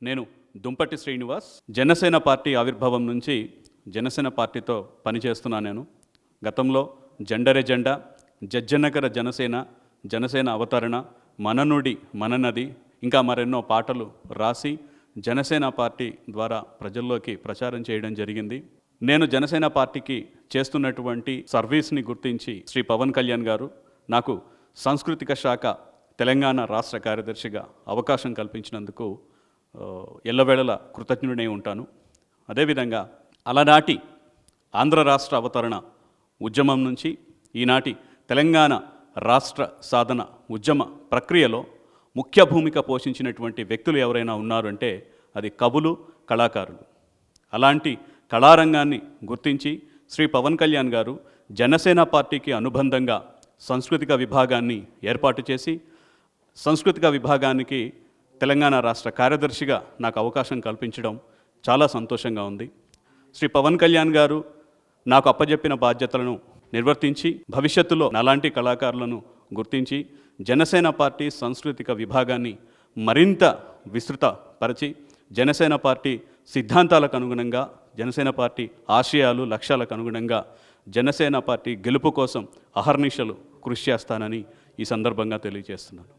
నేను దుంపటి శ్రీనివాస్. జనసేన పార్టీ ఆవిర్భావం నుంచి జనసేన పార్టీతో పనిచేస్తున్నాను. నేను గతంలో జెండర్ ఎజెండా, జజ్జనగర జనసేన, జనసేన అవతరణ, మననుడి మననది, ఇంకా మరెన్నో పాటలు రాసి జనసేన పార్టీ ద్వారా ప్రజల్లోకి ప్రచారం చేయడం జరిగింది. నేను జనసేన పార్టీకి చేస్తున్నటువంటి సర్వీస్ని గుర్తించి శ్రీ పవన్ కళ్యాణ్ గారు నాకు సాంస్కృతిక శాఖ తెలంగాణ రాష్ట్ర కార్యదర్శిగా అవకాశం కల్పించినందుకు ఎల్లవేళలా కృతజ్ఞుడై ఉంటాను. అదేవిధంగా అలనాటి ఆంధ్ర రాష్ట్ర అవతరణ ఉద్యమం నుంచి ఈనాటి తెలంగాణ రాష్ట్ర సాధన ఉద్యమ ప్రక్రియలో ముఖ్య భూమిక పోషించినటువంటి వ్యక్తులు ఎవరైనా ఉన్నారు అంటే అది కవులు, కళాకారులు. అలాంటి కళారంగాన్ని గుర్తించి శ్రీ పవన్ కళ్యాణ్ గారు జనసేన పార్టీకి అనుబంధంగా సాంస్కృతిక విభాగాన్ని ఏర్పాటు చేసి సాంస్కృతిక విభాగానికి తెలంగాణ రాష్ట్ర కార్యదర్శిగా నాకు అవకాశం కల్పించడం చాలా సంతోషంగా ఉంది. శ్రీ పవన్ కళ్యాణ్ గారు నాకు అప్పజెప్పిన బాధ్యతలను నిర్వర్తించి భవిష్యత్తులో నాలాంటి కళాకారులను గుర్తించి జనసేన పార్టీ సాంస్కృతిక విభాగాన్ని మరింత విస్తృతపరిచి జనసేన పార్టీ సిద్ధాంతాలకు అనుగుణంగా, జనసేన పార్టీ ఆశయాలు, లక్ష్యాలకు అనుగుణంగా జనసేన పార్టీ గెలుపు కోసం అహర్నిశలు కృషి చేస్తానని ఈ సందర్భంగా తెలియజేస్తున్నాను.